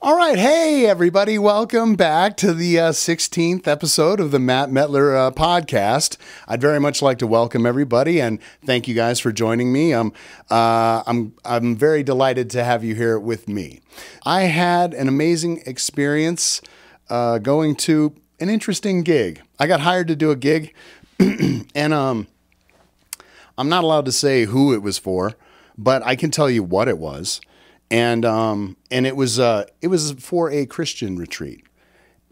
All right. Hey, everybody. Welcome back to the 16th episode of the Matt Mettler podcast. I'd very much like to welcome everybody and thank you guys for joining me. I'm very delighted to have you here with me. I had an amazing experience going to an interesting gig. I got hired to do a gig and I'm not allowed to say who it was for, but I can tell you what it was. And it was for a Christian retreat.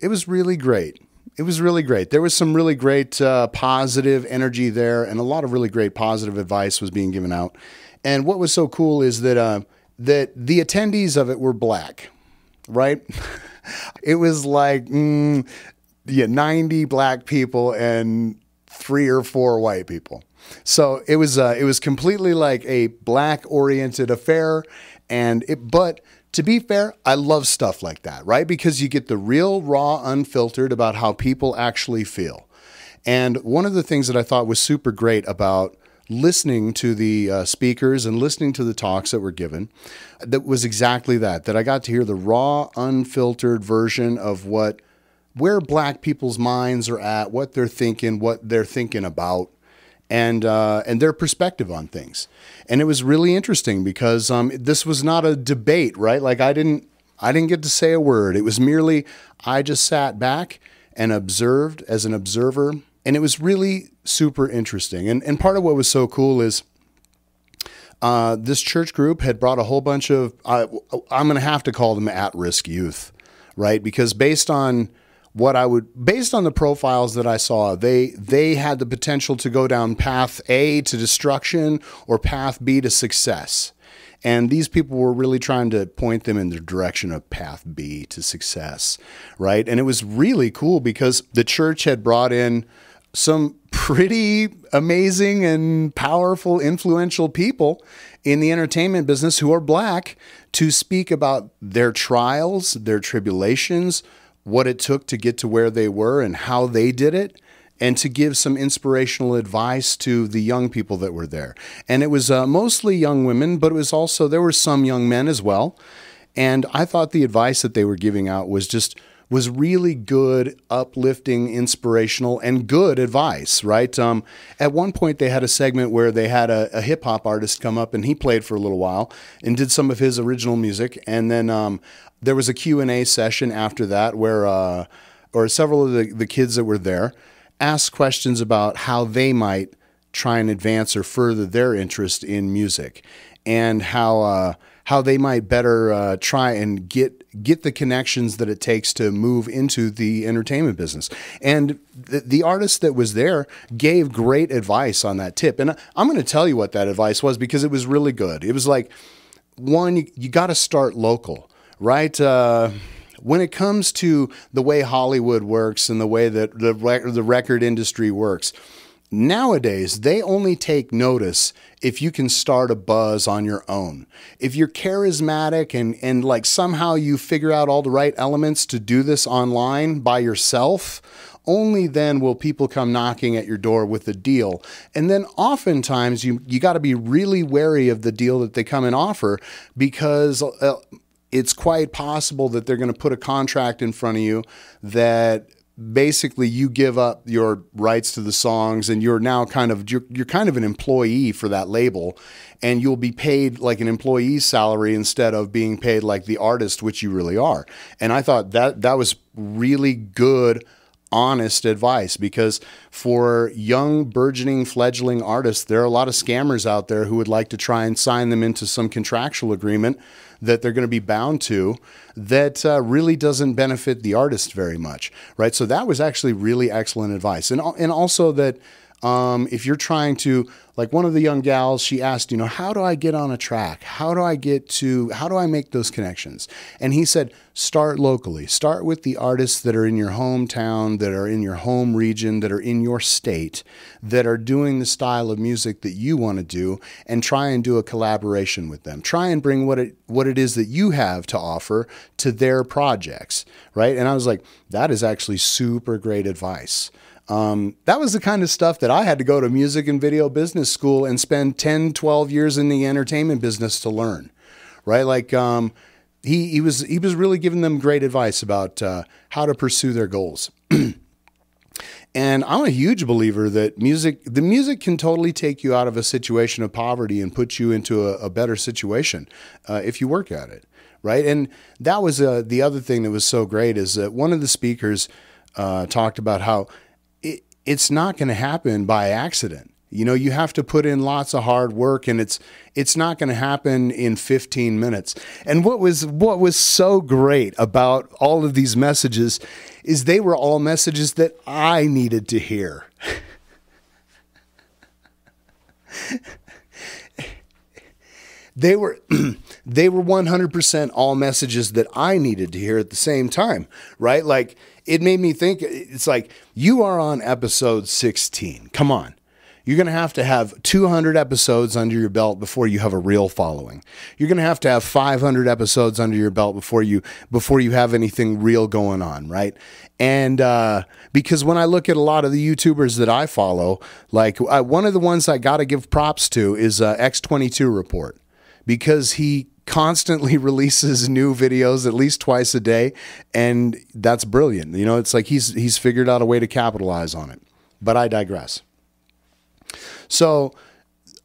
It was really great. It was really great. There was some really great positive energy there, and a lot of really great positive advice was being given out. And what was so cool is that that the attendees of it were black, right? It was like 90 black people and 3 or 4 white people. So it was completely like a black-oriented affair. But to be fair, I love stuff like that, right? Because you get the real, raw, unfiltered about how people actually feel. And one of the things that I thought was super great about listening to the speakers and listening to the talks that were given, that was exactly that I got to hear the raw, unfiltered version of where black people's minds are at, what they're thinking about, and their perspective on things. And it was really interesting because this was not a debate, right? Like I didn't get to say a word. It was merely I just sat back and observed as an observer, and it was really super interesting. And part of what was so cool is this church group had brought a whole bunch of I'm going to have to call them at-risk youth, right? Because based on the profiles that I saw, they had the potential to go down path A to destruction or path B to success. And these people were really trying to point them in the direction of path B to success, right? And it was really cool because the church had brought in some pretty amazing and powerful, influential people in the entertainment business who are black to speak about their trials, their tribulations, what it took to get to where they were and how they did it, and to give some inspirational advice to the young people that were there. And it was mostly young women, but it was also, there were some young men as well. And I thought the advice that they were giving out was really good, uplifting, inspirational, and good advice, right? At one point, they had a segment where they had a hip-hop artist come up, and he played for a little while and did some of his original music. And then there was a Q&A session after that where several of the kids that were there asked questions about how they might try and advance or further their interest in music, and how they might better try and get the connections that it takes to move into the entertainment business. And the artist that was there gave great advice on that tip. And I'm going to tell you what that advice was because it was really good. It was like, one, you got to start local, right? When it comes to the way Hollywood works and the way that the record industry works, nowadays, they only take notice if you can start a buzz on your own. If you're charismatic and like somehow you figure out all the right elements to do this online by yourself, only then will people come knocking at your door with a deal. And then oftentimes you got to be really wary of the deal that they come and offer, because it's quite possible that they're going to put a contract in front of you that basically you give up your rights to the songs, and you're now you're kind of an employee for that label, and you'll be paid like an employee's salary instead of being paid like the artist, which you really are. And I thought that was really good, honest advice, because for young, burgeoning, fledgling artists, there are a lot of scammers out there who would like to try and sign them into some contractual agreement that they're going to be bound to that really doesn't benefit the artist very much, right? So that was actually really excellent advice. And also that if you're trying to, like one of the young gals, she asked, how do I get on a track? How do I make those connections? And he said, start locally. Start with the artists that are in your hometown, that are in your home region, that are in your state, that are doing the style of music that you want to do, and try and do a collaboration with them. Try and bring what it is that you have to offer to their projects, right? And I was like, that is actually super great advice. That was the kind of stuff that I had to go to music and video business school and spend 10, 12 years in the entertainment business to learn, right? Like, he was really giving them great advice about how to pursue their goals. And I'm a huge believer that the music can totally take you out of a situation of poverty and put you into a better situation if you work at it, right? And that was the other thing that was so great is that one of the speakers talked about how it's not going to happen by accident. You know, you have to put in lots of hard work, and it's not going to happen in 15 minutes. And what was so great about all of these messages is they were all messages that I needed to hear. They were 100% all messages that I needed to hear at the same time, right? Like, it made me think, it's like, you are on episode 16. Come on. You're going to have 200 episodes under your belt before you have a real following. You're going to have 500 episodes under your belt before you have anything real going on, right? And because when I look at a lot of the YouTubers that I follow, like one of the ones I got to give props to is X22 Report, because he constantly releases new videos at least twice a day, and that's brilliant. You know, it's like he's figured out a way to capitalize on it. But I digress. So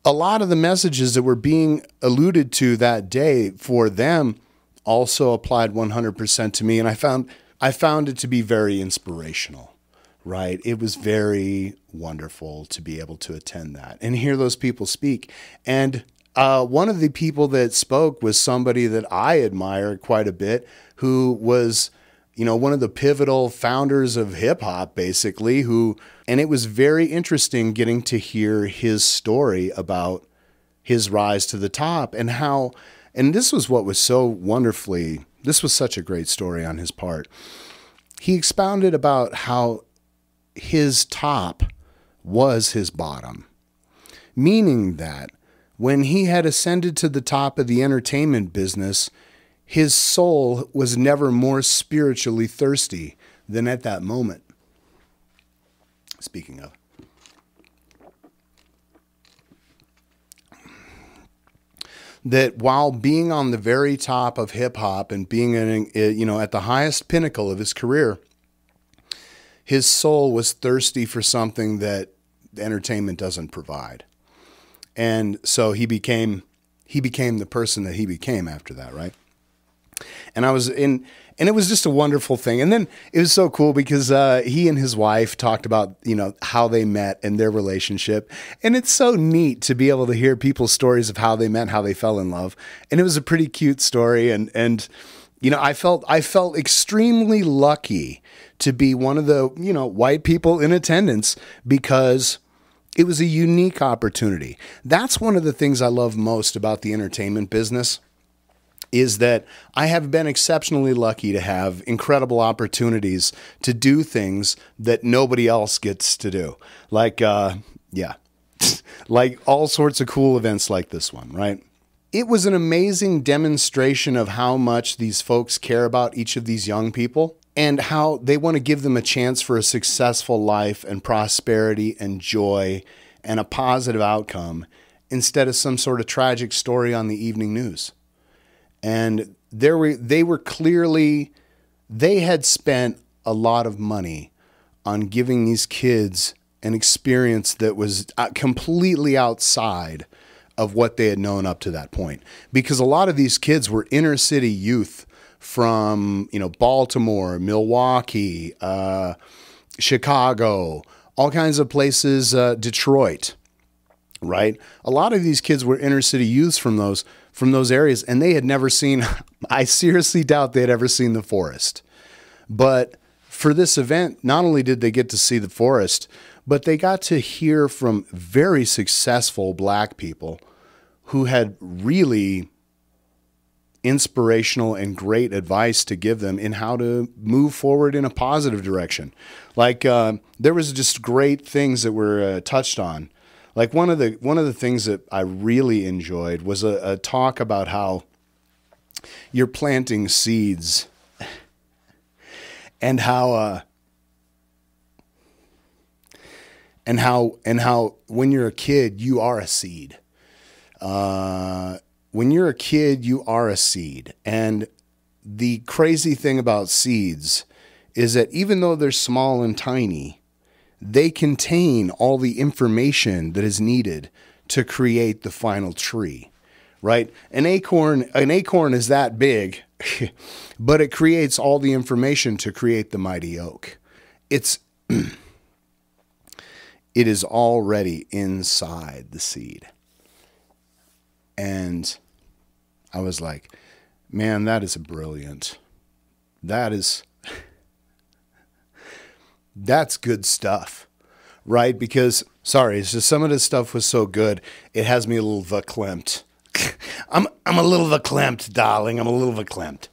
a lot of the messages that were being alluded to that day for them also applied 100% to me. And I found it to be very inspirational, right? It was very wonderful to be able to attend that and hear those people speak. And one of the people that spoke was somebody that I admire quite a bit, who was, you know, one of the pivotal founders of hip hop, basically, and it was very interesting getting to hear his story about his rise to the top and how, and this was what was so wonderfully, this was such a great story on his part. He expounded about how his top was his bottom, meaning that when he had ascended to the top of the entertainment business, his soul was never more spiritually thirsty than at that moment. Speaking of, that while being on the very top of hip hop and being at the highest pinnacle of his career, his soul was thirsty for something that entertainment doesn't provide. And so he became the person that he became after that, right? And and it was just a wonderful thing. And then it was so cool because he and his wife talked about, you know, how they met and their relationship. And it's so neat to be able to hear people's stories of how they met, how they fell in love. And it was a pretty cute story. And you know, I felt extremely lucky to be one of the, you know, white people in attendance, because it was a unique opportunity. That's one of the things I love most about the entertainment business, is that I have been exceptionally lucky to have incredible opportunities to do things that nobody else gets to do. Like, like all sorts of cool events like this one, right? It was an amazing demonstration of how much these folks care about each of these young people and how they want to give them a chance for a successful life and prosperity and joy and a positive outcome instead of some sort of tragic story on the evening news. And they had spent a lot of money on giving these kids an experience that was completely outside of what they had known up to that point. Because a lot of these kids were inner city youth from, you know, Baltimore, Milwaukee, Chicago, all kinds of places, Detroit, right? A lot of these kids were inner city youths from those areas, and they had never seen, I seriously doubt they had ever seen the forest. But for this event, not only did they get to see the forest, but they got to hear from very successful black people who had really inspirational and great advice to give them in how to move forward in a positive direction. Like there was just great things that were touched on. Like one of the things that I really enjoyed was a talk about how you're planting seeds and how when you're a kid, you are a seed. When you're a kid, you are a seed. And the crazy thing about seeds is that even though they're small and tiny, they contain all the information that is needed to create the final tree, right? An acorn is that big, but it creates all the information to create the mighty oak. It is already inside the seed. And I was like, man, that is brilliant. That's good stuff, right? Because, sorry, it's just some of this stuff was so good, it has me a little verklempt. I'm a little verklempt, darling. I'm a little verklempt.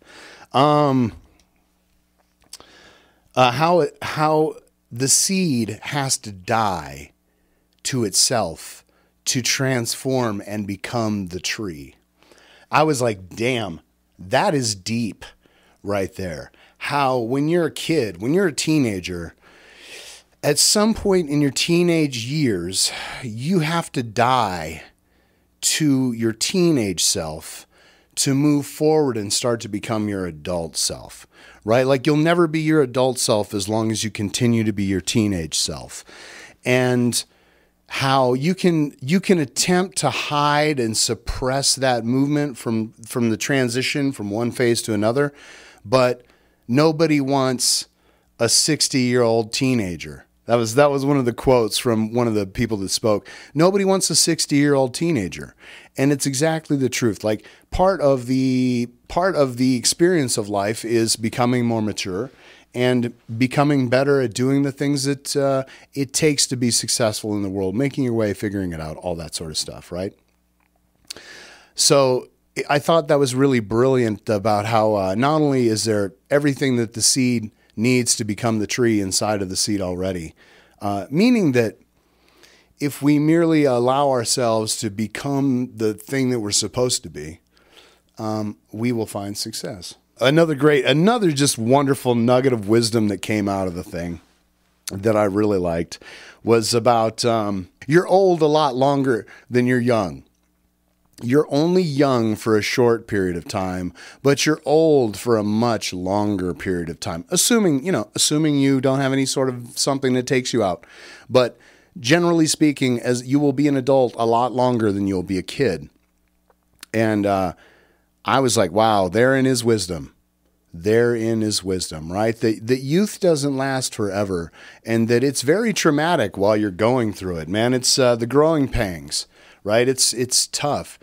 How the seed has to die to itself to transform and become the tree. I was like, damn, that is deep right there. How when you're a kid, when you're a teenager, at some point in your teenage years, you have to die to your teenage self to move forward and start to become your adult self, right? Like you'll never be your adult self as long as you continue to be your teenage self. And how you can attempt to hide and suppress that movement from the transition from one phase to another, but nobody wants a 60-year-old teenager. That was one of the quotes from one of the people that spoke. Nobody wants a 60-year-old teenager. And it's exactly the truth. Like part of the experience of life is becoming more mature and becoming better at doing the things that it takes to be successful in the world, making your way, figuring it out, all that sort of stuff, right? So I thought that was really brilliant about how not only is there everything that the seed needs to become the tree inside of the seed already, meaning that if we merely allow ourselves to become the thing that we're supposed to be, we will find success. Another just wonderful nugget of wisdom that came out of the thing that I really liked was about you're old a lot longer than you're young. You're only young for a short period of time, but you're old for a much longer period of time. Assuming you don't have any sort of something that takes you out. But generally speaking, as you will be an adult a lot longer than you'll be a kid. And I was like, wow, therein is wisdom. Therein is wisdom, right? That youth doesn't last forever and that it's very traumatic while you're going through it, man. It's the growing pangs, right? It's tough.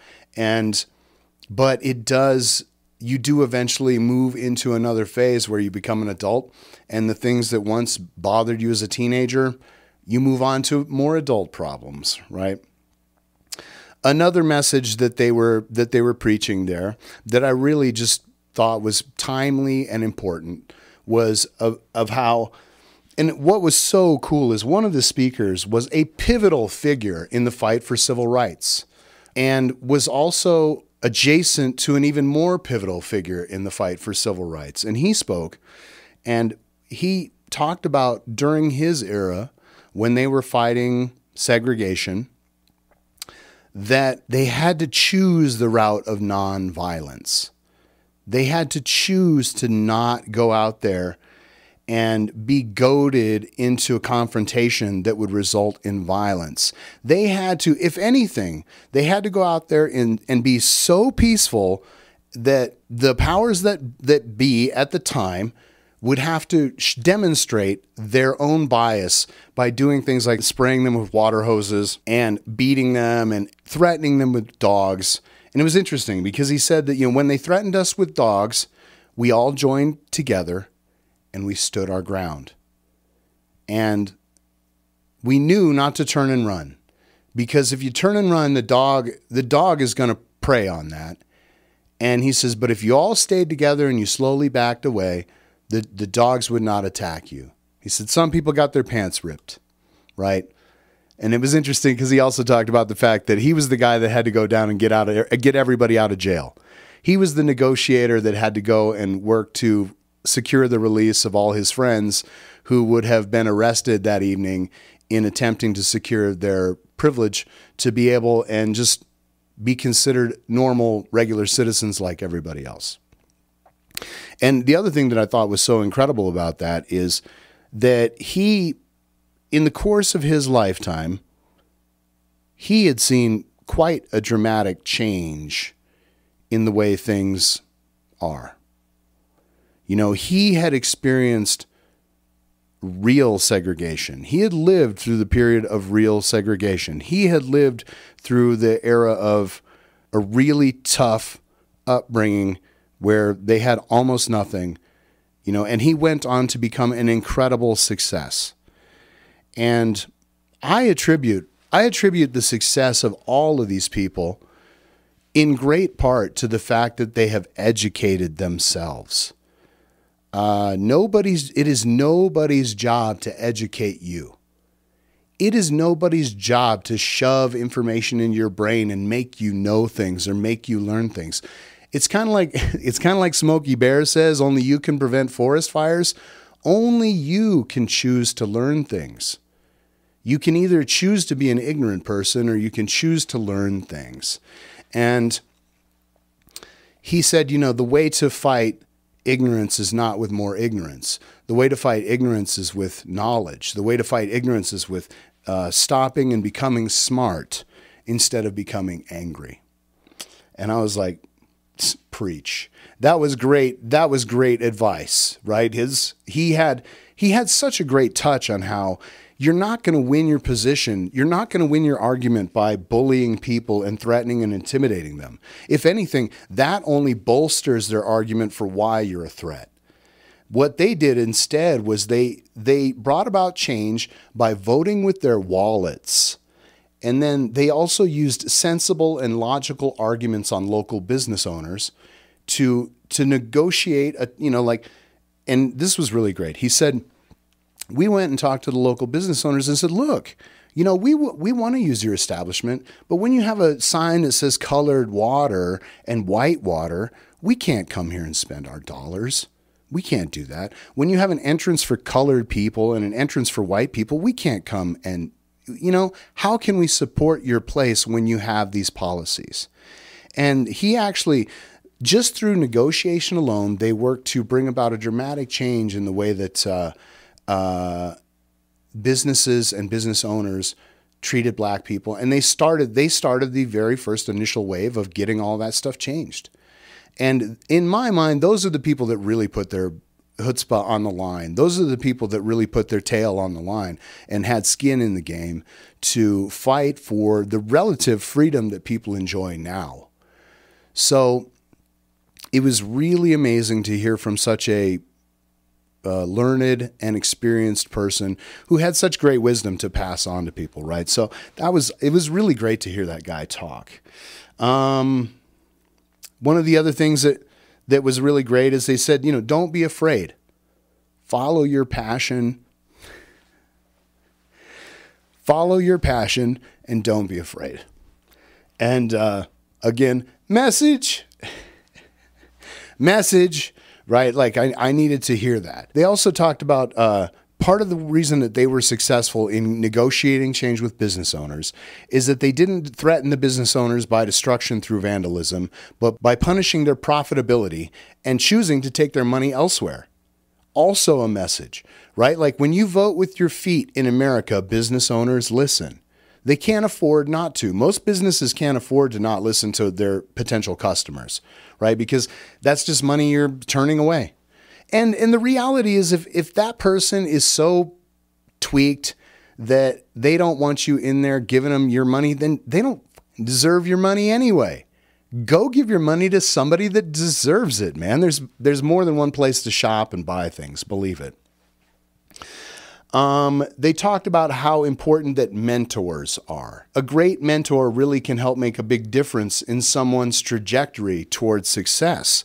But you do eventually move into another phase where you become an adult and the things that once bothered you as a teenager, you move on to more adult problems, right? Another message that they were preaching there that I really just thought was timely and important was of how, and what was so cool is one of the speakers was a pivotal figure in the fight for civil rights and was also adjacent to an even more pivotal figure in the fight for civil rights. And he spoke and he talked about during his era when they were fighting segregation, that they had to choose the route of nonviolence. They had to choose to not go out there and be goaded into a confrontation that would result in violence. They had to, if anything, they had to go out there and be so peaceful that the powers that be at the time would have to demonstrate their own bias by doing things like spraying them with water hoses and beating them and threatening them with dogs. And it was interesting because he said that, when they threatened us with dogs, we all joined together and we stood our ground. And we knew not to turn and run, because if you turn and run, the dog is going to prey on that. And he says, but if you all stayed together and you slowly backed away, the dogs would not attack you. He said some people got their pants ripped, right? And it was interesting because he also talked about the fact that he was the guy that had to go down and get everybody out of jail. He was the negotiator that had to go and work to secure the release of all his friends who would have been arrested that evening in attempting to secure their privilege to be able and just be considered normal, regular citizens like everybody else. And the other thing that I thought was so incredible about that is that he, in the course of his lifetime, he had seen quite a dramatic change in the way things are. You know, he had experienced real segregation. He had lived through the period of real segregation. He had lived through the era of a really tough upbringing where they had almost nothing, you know, and he went on to become an incredible success. And I attribute the success of all of these people in great part to the fact that they have educated themselves. It is nobody's job to educate you. It is nobody's job to shove information in your brain and make you know things or make you learn things. It's kind of like Smokey Bear says, only you can prevent forest fires. Only you can choose to learn things. You can either choose to be an ignorant person or you can choose to learn things. And he said, you know, the way to fight ignorance is not with more ignorance. The way to fight ignorance is with knowledge. The way to fight ignorance is with stopping and becoming smart instead of becoming angry. And I was like, preach. That was great. That was great advice, right? He had such a great touch on how you're not going to win your position. You're not going to win your argument by bullying people and threatening and intimidating them. If anything, that only bolsters their argument for why you're a threat. What they did instead was they brought about change by voting with their wallets. And then they also used sensible and logical arguments on local business owners to negotiate and this was really great. He said, we went and talked to the local business owners and said, look, you know, we want to use your establishment, but when you have a sign that says colored water and white water, we can't come here and spend our dollars. We can't do that. When you have an entrance for colored people and an entrance for white people, we can't come and, you know, how can we support your place when you have these policies? And he actually, just through negotiation alone, they worked to bring about a dramatic change in the way that businesses and business owners treated black people. And they started the very first initial wave of getting all that stuff changed. And in my mind, those are the people that really put their chutzpah on the line. Those are the people that really put their tail on the line and had skin in the game to fight for the relative freedom that people enjoy now. So it was really amazing to hear from such a learned and experienced person who had such great wisdom to pass on to people, right? So it was really great to hear that guy talk. One of the other things that was really great is they said, you know, don't be afraid. Follow your passion. Follow your passion and don't be afraid. And again, message, right? Like I needed to hear that. They also talked about part of the reason that they were successful in negotiating change with business owners is that they didn't threaten the business owners by destruction through vandalism, but by punishing their profitability and choosing to take their money elsewhere. Also a message, right? Like when you vote with your feet in America, business owners listen. They can't afford not to. Most businesses can't afford to not listen to their potential customers, right? Because that's just money you're turning away. And the reality is if that person is so tweaked that they don't want you in there giving them your money, then they don't deserve your money anyway. Go give your money to somebody that deserves it, man. There's more than one place to shop and buy things, believe it. They talked about how important that mentors are. A great mentor really can help make a big difference in someone's trajectory towards success.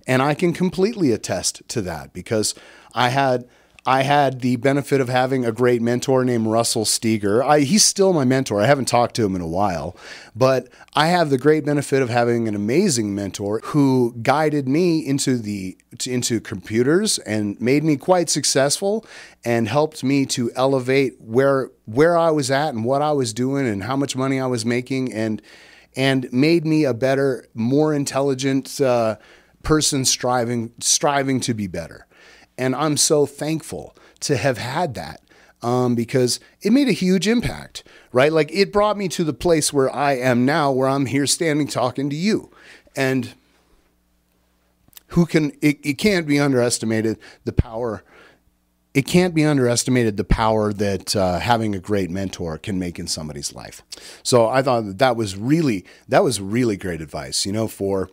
And I can completely attest to that because I had the benefit of having a great mentor named Russell Steger. He's still my mentor. I haven't talked to him in a while, but I have the great benefit of having an amazing mentor who guided me into computers and made me quite successful and helped me to elevate where I was at and what I was doing and how much money I was making and made me a better, more intelligent person striving to be better. And I'm so thankful to have had that because it made a huge impact, right? Like it brought me to the place where I am now, where I'm here standing talking to you. And it can't be underestimated the power. It can't be underestimated the power that having a great mentor can make in somebody's life. So I thought that was really great advice, for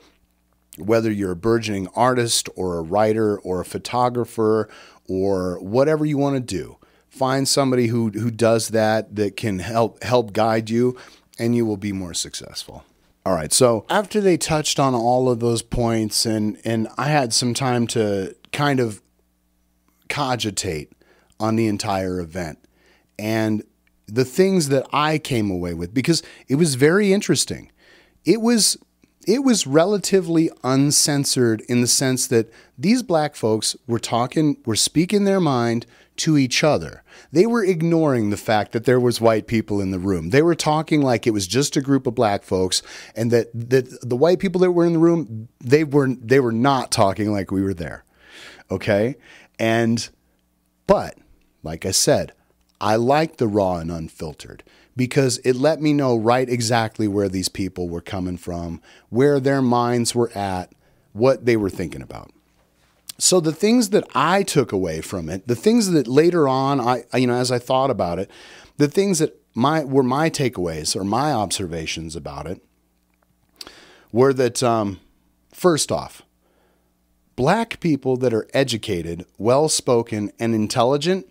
whether you're a burgeoning artist or a writer or a photographer or whatever you want to do. Find somebody who does that can help guide you, and you will be more successful. All right, so after they touched on all of those points and I had some time to kind of cogitate on the entire event and the things that I came away with, because it was very interesting. It was relatively uncensored in the sense that these black folks were speaking their mind to each other. They were ignoring the fact that there was white people in the room. They were talking like it was just a group of black folks, and that the white people that were in the room, they were not talking like we were there. Okay? But like I said, I like the raw and unfiltered because it let me know right exactly where these people were coming from, where their minds were at, what they were thinking about. So the things that I took away from it, the things that later on, as I thought about it, the things that were my takeaways or my observations about it were that, first off, black people that are educated, well-spoken, and intelligent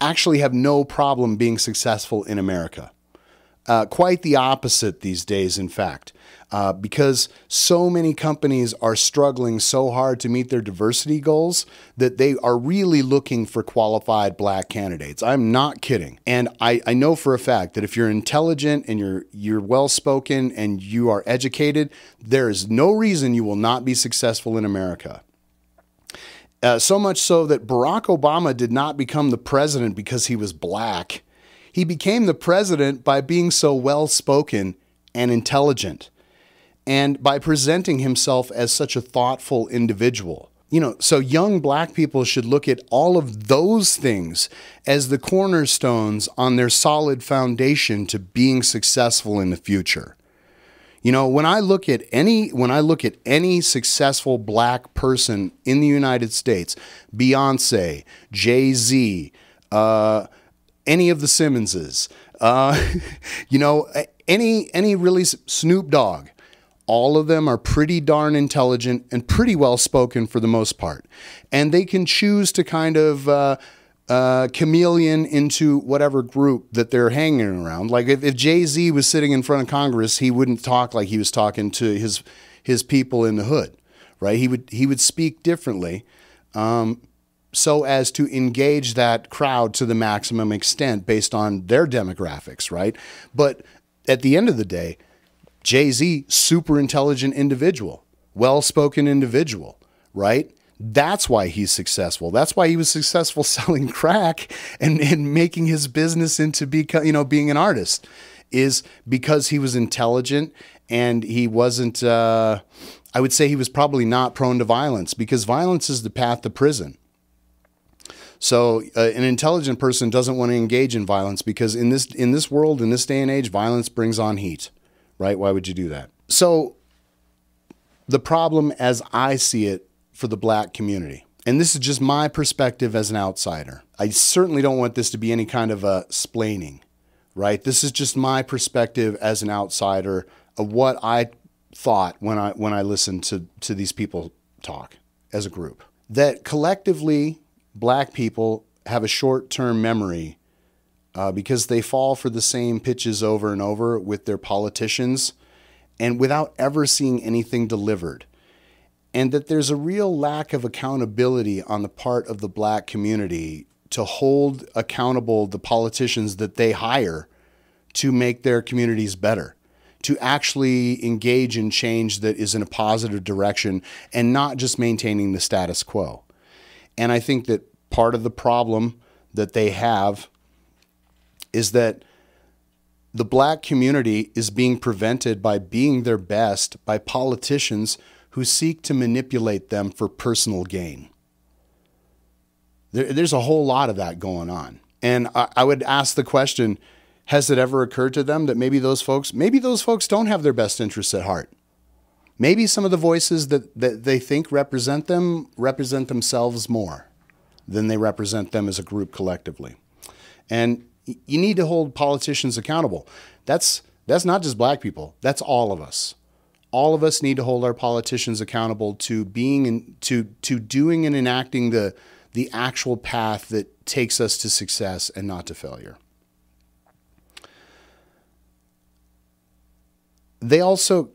actually have no problem being successful in America. Quite the opposite these days, in fact, because so many companies are struggling so hard to meet their diversity goals that they are really looking for qualified black candidates. I'm not kidding. And I know for a fact that if you're intelligent and you're well-spoken and you are educated, there is no reason you will not be successful in America. So much so that Barack Obama did not become the president because he was black. He became the president by being so well-spoken and intelligent, and by presenting himself as such a thoughtful individual. So young black people should look at all of those things as the cornerstones on their solid foundation to being successful in the future. When I look at any successful black person in the United States, Beyonce, Jay-Z, any of the Simmonses, any really Snoop Dogg, all of them are pretty darn intelligent and pretty well spoken for the most part. And they can choose to kind of chameleon into whatever group that they're hanging around. Like if Jay-Z was sitting in front of Congress, he wouldn't talk like he was talking to his people in the hood, right? He would speak differently, so as to engage that crowd to the maximum extent based on their demographics, right? But at the end of the day, Jay-Z, super intelligent individual, well-spoken individual, right? That's why he's successful. That's why he was successful selling crack and making his business into being an artist, is because he was intelligent and he wasn't, I would say he was probably not prone to violence, because violence is the path to prison. So an intelligent person doesn't want to engage in violence because in this world, in this day and age, violence brings on heat, right? Why would you do that? So the problem as I see it for the black community, and this is just my perspective as an outsider, I certainly don't want this to be any kind of a splaining, right? This is just my perspective as an outsider of what I thought when I listened to these people talk as a group. That collectively, black people have a short-term memory because they fall for the same pitches over and over with their politicians and without ever seeing anything delivered. And that there's a real lack of accountability on the part of the black community to hold accountable the politicians that they hire to make their communities better, to actually engage in change that is in a positive direction and not just maintaining the status quo. And I think that part of the problem that they have is that the black community is being prevented by being their best by politicians who seek to manipulate them for personal gain. There's a whole lot of that going on. And I would ask the question, has it ever occurred to them that maybe those folks don't have their best interests at heart? Maybe some of the voices that they think represent themselves more than they represent them as a group collectively. And you need to hold politicians accountable. That's not just black people. That's all of us. All of us need to hold our politicians accountable to doing and enacting the actual path that takes us to success and not to failure. They also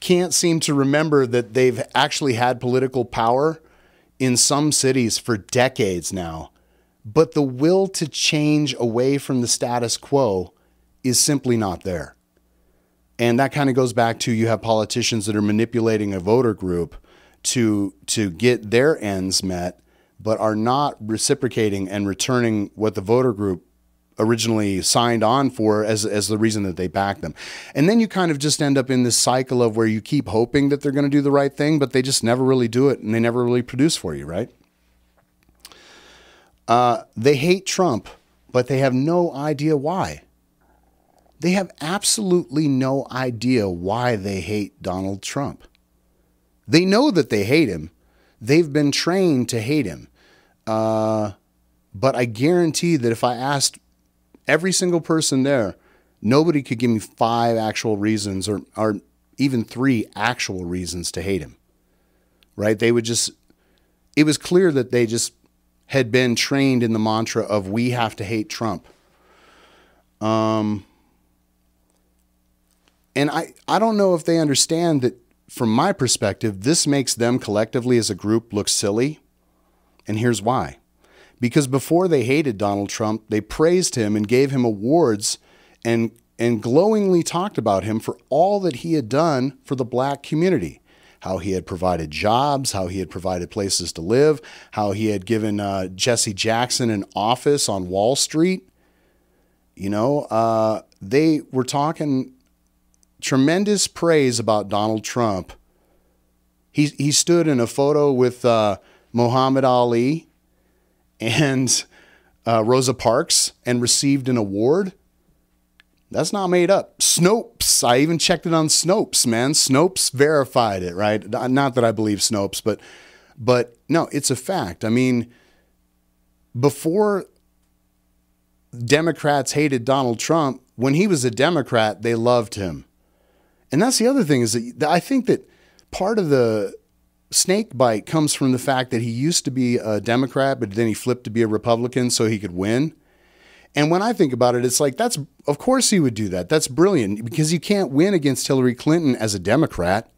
can't seem to remember that they've actually had political power in some cities for decades now, but the will to change away from the status quo is simply not there. And that kind of goes back to, you have politicians that are manipulating a voter group to get their ends met, but are not reciprocating and returning what the voter group originally signed on for as the reason that they back them. And then you kind of just end up in this cycle of where you keep hoping that they're going to do the right thing, but they just never really do it, and they never really produce for you, right? They hate Trump, but they have no idea why. They have absolutely no idea why they hate Donald Trump. They know that they hate him. They've been trained to hate him. But I guarantee that if I asked every single person there, nobody could give me 5 actual reasons or even 3 actual reasons to hate him, right? It was clear that they just had been trained in the mantra of, we have to hate Trump. And I don't know if they understand that, from my perspective, this makes them collectively as a group look silly. And here's why. Because before they hated Donald Trump, they praised him and gave him awards and glowingly talked about him for all that he had done for the black community. How he had provided jobs, how he had provided places to live, how he had given Jesse Jackson an office on Wall Street. You know, they were talking tremendous praise about Donald Trump. He stood in a photo with Muhammad Ali and Rosa Parks and received an award. That's not made up. Snopes. I even checked it on Snopes, man. Snopes verified it, right? Not that I believe Snopes, but no, it's a fact. I mean, before Democrats hated Donald Trump, when he was a Democrat, they loved him. And that's the other thing, is that I think that part of the snake bite comes from the fact that he used to be a Democrat, but then he flipped to be a Republican so he could win. And when I think about it, it's like, of course he would do that. That's brilliant, because you can't win against Hillary Clinton as a Democrat.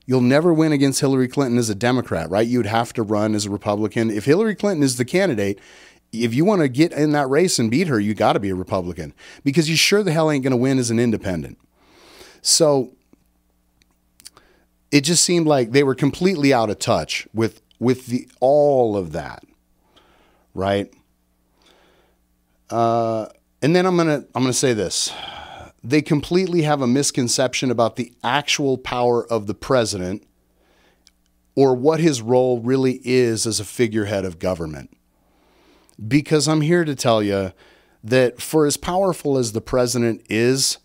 You'll never win against Hillary Clinton as a Democrat, right? You'd have to run as a Republican. If Hillary Clinton is the candidate, if you want to get in that race and beat her, you got to be a Republican, because you sure the hell ain't going to win as an independent. So it just seemed like they were completely out of touch with all of that, right? And then I'm gonna say this: they completely have a misconception about the actual power of the president, or what his role really is as a figurehead of government. Because I'm here to tell you that, for as powerful as the president is,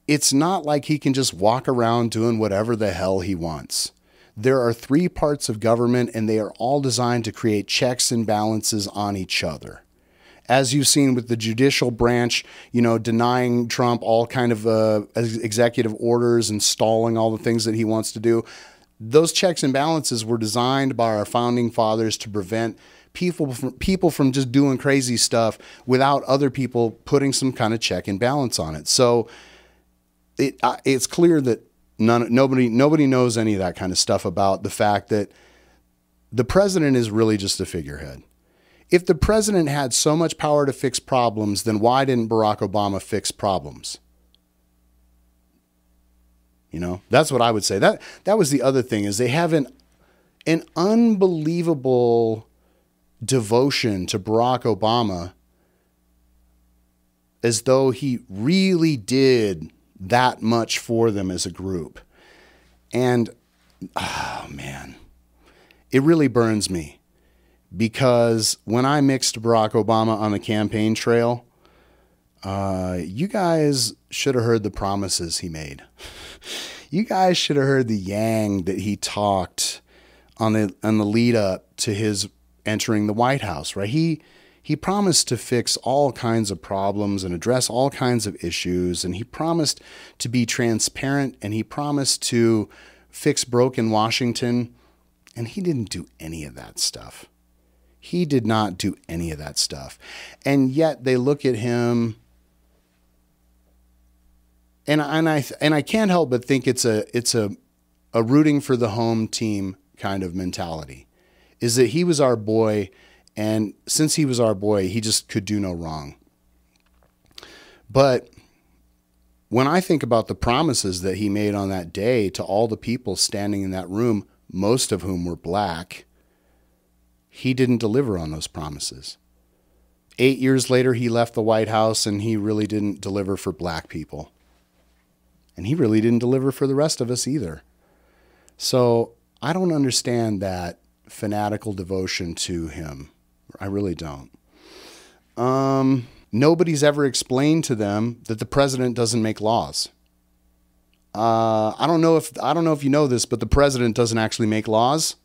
it's not like he can just walk around doing whatever the hell he wants. There are 3 parts of government, and they are all designed to create checks and balances on each other. As you've seen with the judicial branch, denying Trump all kind of executive orders and stalling all the things that he wants to do. Those checks and balances were designed by our founding fathers to prevent people from just doing crazy stuff without other people putting some kind of check and balance on it. So it's clear that nobody knows any of that kind of stuff about the fact that the president is really just a figurehead. If the president had so much power to fix problems, then why didn't Barack Obama fix problems? That's what I would say. That was the other thing, is they have an unbelievable devotion to Barack Obama, as though he really did that much for them as a group. And Oh, man. It really burns me because when I mixed Barack Obama on the campaign trail, you guys should have heard the promises he made. You guys should have heard the yang that he talked on the lead up to his entering the White House, right? He promised to fix all kinds of problems and address all kinds of issues, and he promised to be transparent, and he promised to fix broken Washington, and he didn't do any of that stuff. He did not do any of that stuff. And yet they look at him, and I can't help but think it's a rooting for the home team kind of mentality, is that he was our boy, and since he was our boy, he just could do no wrong. But when I think about the promises that he made on that day to all the people standing in that room, most of whom were black, he didn't deliver on those promises. 8 years later, he left the White House, and he really didn't deliver for black people. And he really didn't deliver for the rest of us either. So I don't understand that fanatical devotion to him. I really don't. Nobody's ever explained to them that the president doesn't make laws. I don't know if you know this, but the president doesn't actually make laws.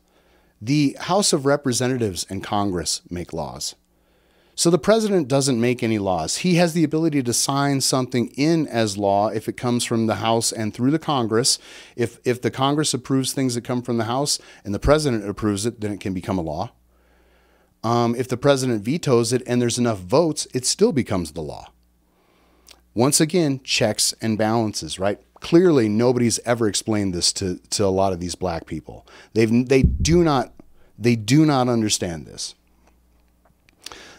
The House of Representatives and Congress make laws. So the president doesn't make any laws. He has the ability to sign something in as law if it comes from the House and through the Congress. If the Congress approves things that come from the House and the president approves it, then it can become a law. If the president vetoes it and there's enough votes, it still becomes the law. Once again, checks and balances, right? Clearly, nobody's ever explained this to a lot of these black people. They do not understand this.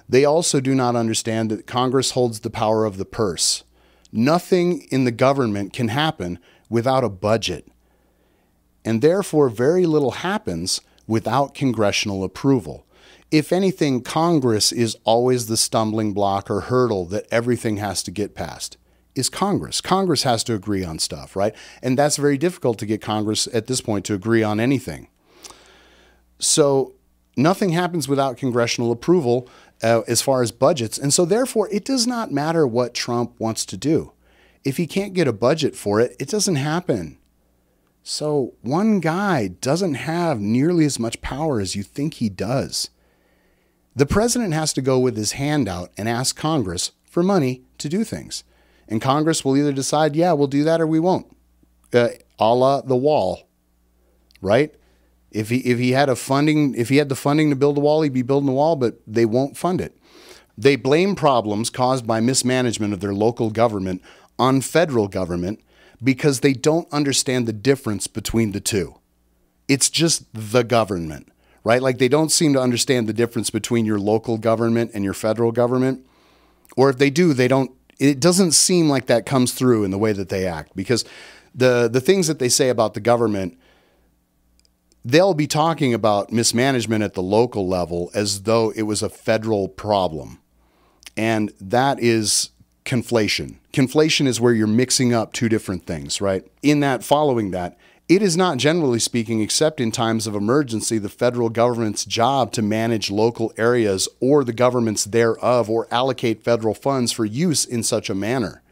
They also do not understand that Congress holds the power of the purse. Nothing in the government can happen without a budget. And therefore, very little happens without congressional approval. If anything, Congress is always the stumbling block or hurdle that everything has to get past, is Congress. Congress has to agree on stuff, right? And that's very difficult to get Congress at this point to agree on anything. So nothing happens without congressional approval as far as budgets. And so therefore, it does not matter what Trump wants to do. If he can't get a budget for it, it doesn't happen. So one guy doesn't have nearly as much power as you think he does. The president has to go with his hand out and ask Congress for money to do things. And Congress will either decide, yeah, we'll do that or we won't. A la the wall, right? If he had the funding to build a wall, he'd be building the wall, but they won't fund it. They blame problems caused by mismanagement of their local government on federal government because they don't understand the difference between the two. It's just the government, right? Like they don't seem to understand the difference between your local government and your federal government. Or if they do, it doesn't seem like that comes through in the way that they act, because the things that they say about the government, they'll be talking about mismanagement at the local level as though it was a federal problem. And that is conflation. Conflation is where you're mixing up two different things, right? In that, following that, it is not, generally speaking, except in times of emergency, the federal government's job to manage local areas or the governments thereof, or allocate federal funds for use in such a manner.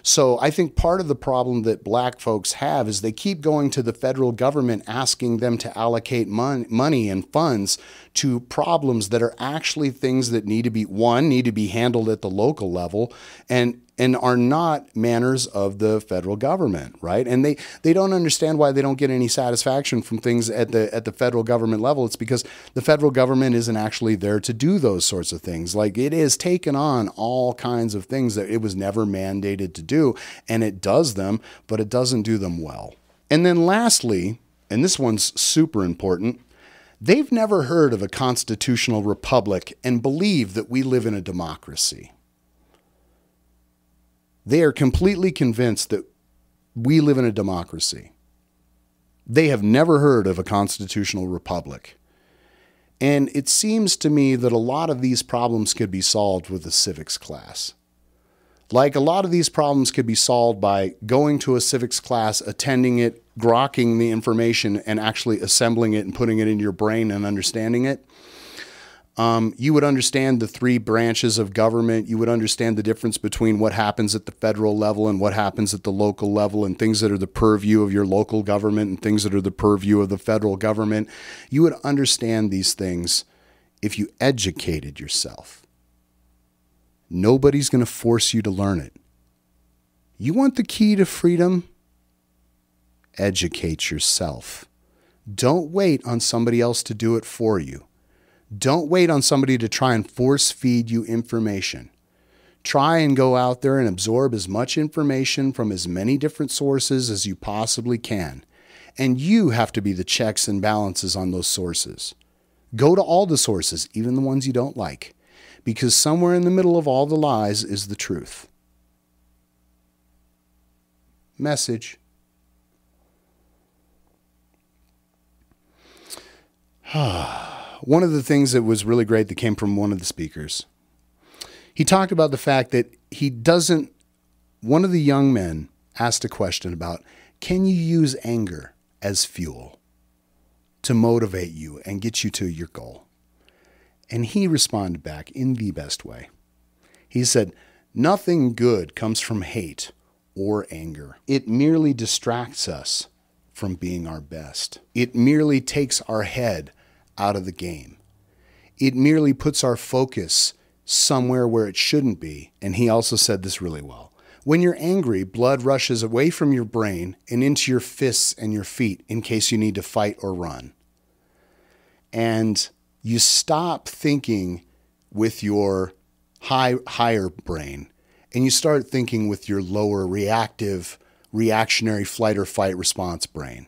So I think part of the problem that black folks have is they keep going to the federal government asking them to allocate money and funds to problems that are actually things that need to be handled at the local level and are not manners of the federal government, right? And they don't understand why they don't get any satisfaction from things at the federal government level. It's because the federal government isn't actually there to do those sorts of things. Like it has taken on all kinds of things that it was never mandated to do, and it does them, but it doesn't do them well. And then lastly, and this one's super important, they've never heard of a constitutional republic and believe that we live in a democracy. They are completely convinced that we live in a democracy. They have never heard of a constitutional republic. And it seems to me that a lot of these problems could be solved with the civics class. Like, a lot of these problems could be solved by going to a civics class, attending it, grokking the information, and actually assembling it and putting it into your brain and understanding it. You would understand the three branches of government. You would understand the difference between what happens at the federal level and what happens at the local level, and things that are the purview of your local government and things that are the purview of the federal government. You would understand these things if you educated yourself. Nobody's going to force you to learn it. You want the key to freedom? Educate yourself. Don't wait on somebody else to do it for you. Don't wait on somebody to try and force feed you information. Try and go out there and absorb as much information from as many different sources as you possibly can. And you have to be the checks and balances on those sources. Go to all the sources, even the ones you don't like, because somewhere in the middle of all the lies is the truth. Message. One of the things that was really great that came from one of the speakers, he talked about the fact that one of the young men asked a question about, can you use anger as fuel to motivate you and get you to your goal? And he responded back in the best way. He said, nothing good comes from hate or anger. It merely distracts us from being our best. It merely takes our head out of the game. It merely puts our focus somewhere where it shouldn't be. And he also said this really well. When you're angry, blood rushes away from your brain and into your fists and your feet in case you need to fight or run. And you stop thinking with your higher brain, and you start thinking with your lower reactionary flight or fight response brain.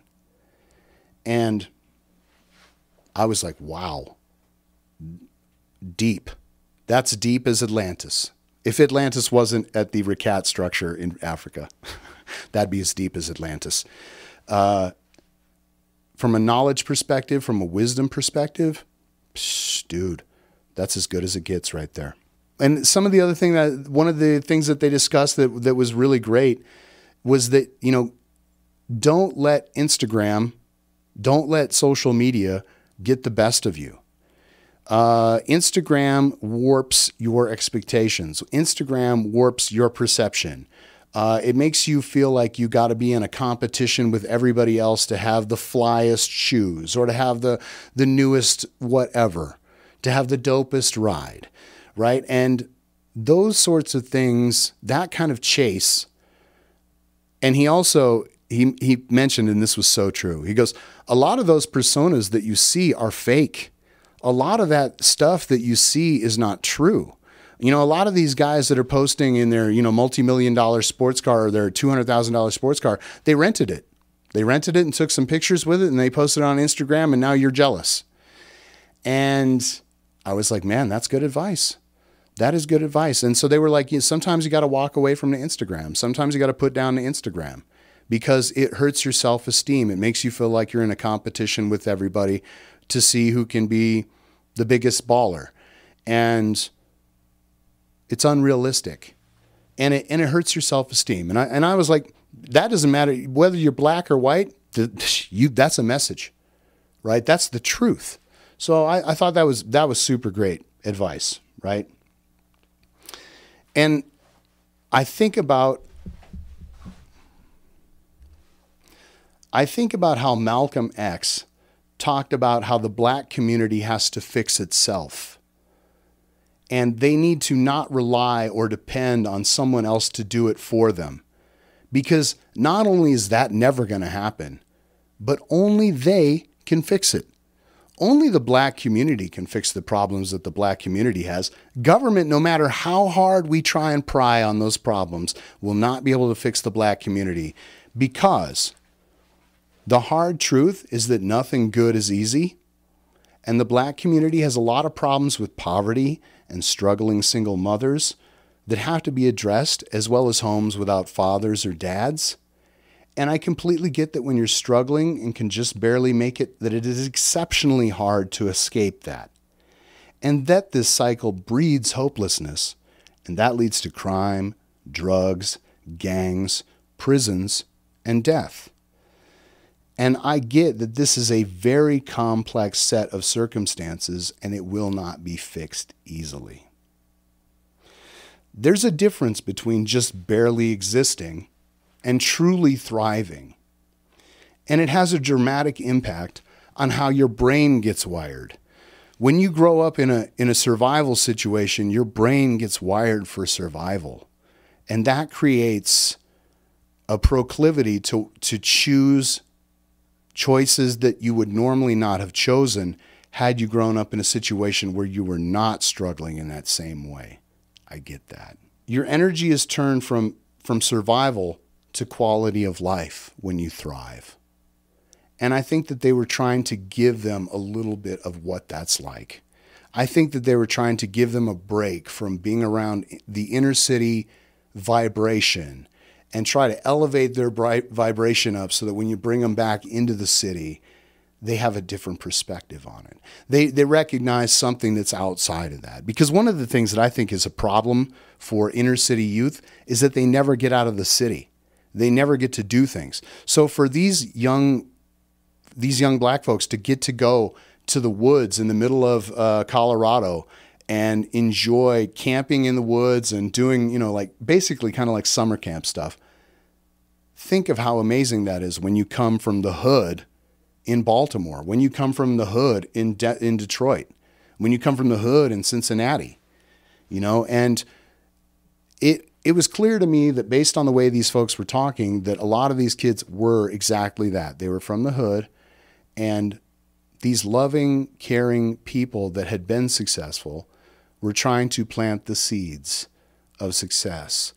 And I was like, wow, deep. That's deep as Atlantis. If Atlantis wasn't at the Rakat structure in Africa, that'd be as deep as Atlantis. From a knowledge perspective, from a wisdom perspective, dude, that's as good as it gets right there. And one of the things that they discussed that was really great was that, don't let social media get the best of you. Instagram warps your expectations. Instagram warps your perception. It makes you feel like you got to be in a competition with everybody else to have the flyest shoes or to have the newest whatever, to have the dopest ride, right? And those sorts of things, that kind of chase. And he also, he mentioned, and this was so true, he goes, a lot of those personas that you see are fake. A lot of that stuff that you see is not true. A lot of these guys that are posting in their, multi-million-dollar sports car or their $200,000 sports car, they rented it. They rented it and took some pictures with it and they posted it on Instagram, and now you're jealous. And I was like, man, that's good advice. That is good advice. And so they were like, sometimes you got to walk away from the Instagram. Sometimes you got to put down the Instagram because it hurts your self-esteem. It makes you feel like you're in a competition with everybody to see who can be the biggest baller. And it's unrealistic. And it hurts your self-esteem. And I was like, that doesn't matter whether you're black or white. That's a message, right? That's the truth. So I thought that was super great advice, right? And I think about how Malcolm X talked about how the black community has to fix itself. And they need to not rely or depend on someone else to do it for them. Because not only is that never going to happen, but only they can fix it. Only the black community can fix the problems that the black community has. Government, no matter how hard we try and pry on those problems, will not be able to fix the black community, because the hard truth is that nothing good is easy. And the black community has a lot of problems with poverty and struggling single mothers that have to be addressed, as well as homes without fathers or dads. And I completely get that when you're struggling and can just barely make it, that it is exceptionally hard to escape that. And that this cycle breeds hopelessness, and that leads to crime, drugs, gangs, prisons, and death. And I get that this is a very complex set of circumstances, and it will not be fixed easily. There's a difference between just barely existing and truly thriving. And it has a dramatic impact on how your brain gets wired. When you grow up in a survival situation, your brain gets wired for survival. And that creates a proclivity to choose choices that you would normally not have chosen had you grown up in a situation where you were not struggling in that same way. I get that. Your energy is turned from survival to quality of life when you thrive. And I think that they were trying to give them a little bit of what that's like. I think that they were trying to give them a break from being around the inner city vibration and try to elevate their vibration up so that when you bring them back into the city, they have a different perspective on it. They recognize something that's outside of that. Because one of the things that I think is a problem for inner city youth is that they never get out of the city. They never get to do things. So for these young black folks to get to go to the woods in the middle of Colorado and enjoy camping in the woods and doing, like basically kind of like summer camp stuff. Think of how amazing that is when you come from the hood in Baltimore, when you come from the hood in Detroit, when you come from the hood in Cincinnati, and it was clear to me that based on the way these folks were talking, that a lot of these kids were exactly that. They were from the hood, and these loving, caring people that had been successful were trying to plant the seeds of success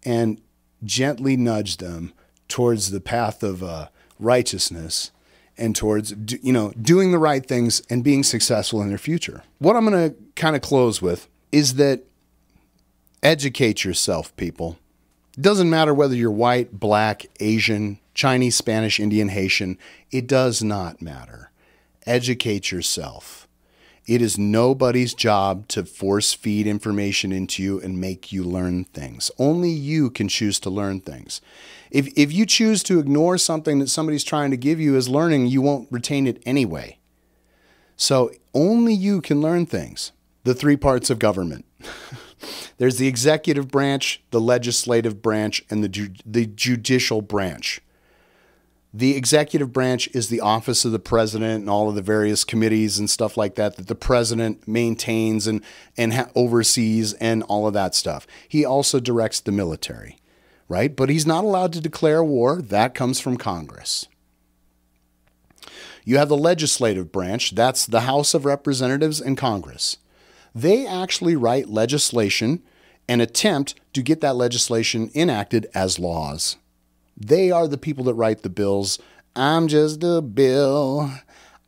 and gently nudge them towards the path of righteousness and towards, doing the right things and being successful in their future. What I'm going to kind of close with is that educate yourself, people. It doesn't matter whether you're white, black, Asian, Chinese, Spanish, Indian, Haitian. It does not matter. Educate yourself. It is nobody's job to force feed information into you and make you learn things. Only you can choose to learn things. If you choose to ignore something that somebody's trying to give you as learning, you won't retain it anyway. So only you can learn things. The three parts of government. There's the executive branch, the legislative branch, and the judicial branch. The executive branch is the office of the president and all of the various committees and stuff like that the president maintains and oversees and all of that stuff. He also directs the military, right? But he's not allowed to declare war. That comes from Congress. You have the legislative branch. That's the House of Representatives and Congress. They actually write legislation and attempt to get that legislation enacted as laws. They are the people that write the bills. I'm just a bill.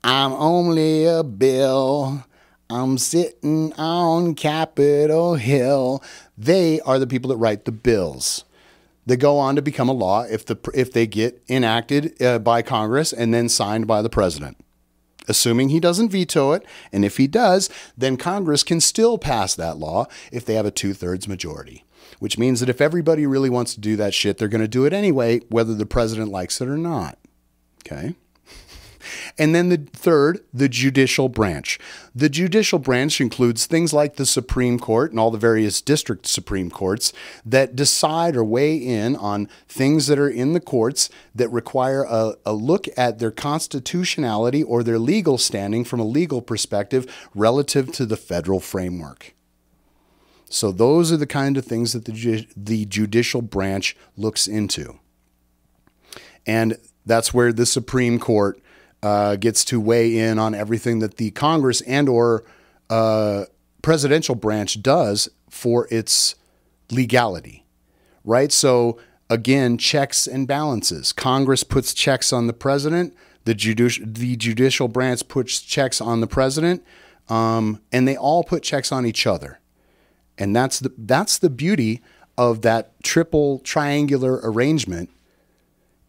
I'm only a bill. I'm sitting on Capitol Hill. They are the people that write the bills. They go on to become a law if they get enacted by Congress and then signed by the president. Assuming he doesn't veto it, and if he does, then Congress can still pass that law if they have a 2/3 majority. Which means that if everybody really wants to do that shit, they're going to do it anyway, whether the president likes it or not. Okay? And then the third, the judicial branch. The judicial branch includes things like the Supreme Court and all the various district Supreme Courts that decide or weigh in on things that are in the courts that require a look at their constitutionality or their legal standing from a legal perspective relative to the federal framework. So those are the kind of things that the judicial branch looks into. And that's where the Supreme Court gets to weigh in on everything that the Congress and or presidential branch does for its legality, right? So again, checks and balances. Congress puts checks on the president. The judicial branch puts checks on the president, and they all put checks on each other. And that's the beauty of that triple triangular arrangement,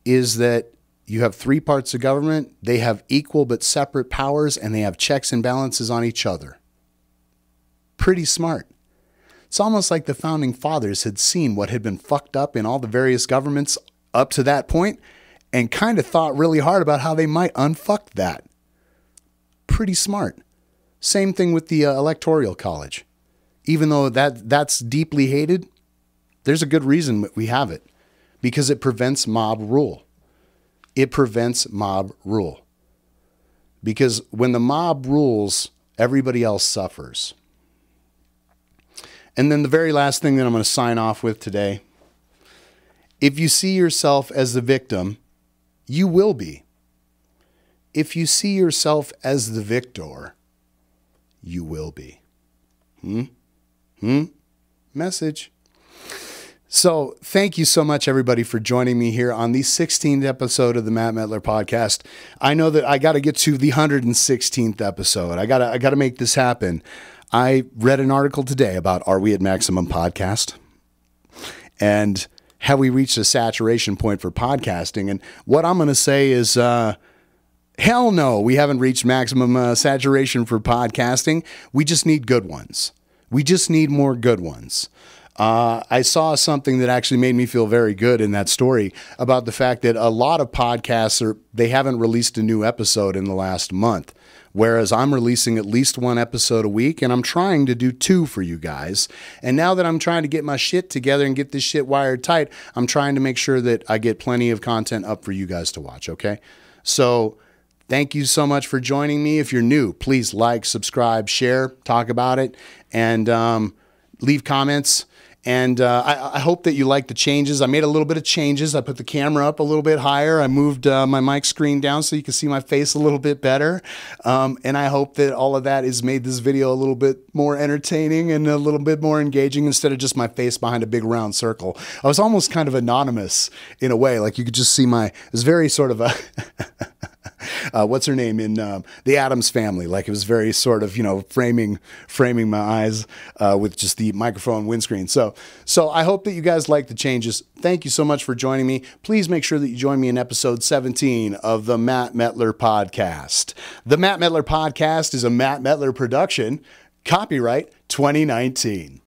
is that you have three parts of government, they have equal but separate powers, and they have checks and balances on each other. Pretty smart. It's almost like the founding fathers had seen what had been fucked up in all the various governments up to that point and kind of thought really hard about how they might unfuck that. Pretty smart. Same thing with the Electoral College. Even though that's deeply hated, there's a good reason we have it. Because it prevents mob rule. It prevents mob rule. Because when the mob rules, everybody else suffers. And then the very last thing that I'm going to sign off with today. If you see yourself as the victim, you will be. If you see yourself as the victor, you will be. Message. So thank you so much, everybody, for joining me here on the 16th episode of the Matt Mettler podcast. I know that I got to get to the 116th episode. I got to make this happen. I read an article today about Are We at Maximum Podcast? And have we reached a saturation point for podcasting? And what I'm going to say is, hell no, we haven't reached maximum saturation for podcasting. We just need good ones. We just need more good ones. I saw something that actually made me feel very good in that story about the fact that a lot of podcasts they haven't released a new episode in the last month, whereas I'm releasing at least one episode a week, and I'm trying to do 2 for you guys. And now that I'm trying to get my shit together and get this shit wired tight, I'm trying to make sure that I get plenty of content up for you guys to watch, okay? So thank you so much for joining me. If you're new, please like, subscribe, share, talk about it, and leave comments. And I hope that you like the changes. I made a little bit of changes. I put the camera up a little bit higher. I moved my mic screen down so you can see my face a little bit better. And I hope that all of that has made this video a little bit more entertaining and a little bit more engaging instead of just my face behind a big round circle. I was almost kind of anonymous in a way. Like you could just see it was very sort of a... what's her name in the Addams Family? Like it was very sort of, framing my eyes with just the microphone windscreen. So I hope that you guys like the changes. Thank you so much for joining me. Please make sure that you join me in episode 17 of the Matt Mettler podcast. The Matt Mettler podcast is a Matt Mettler production. Copyright 2019.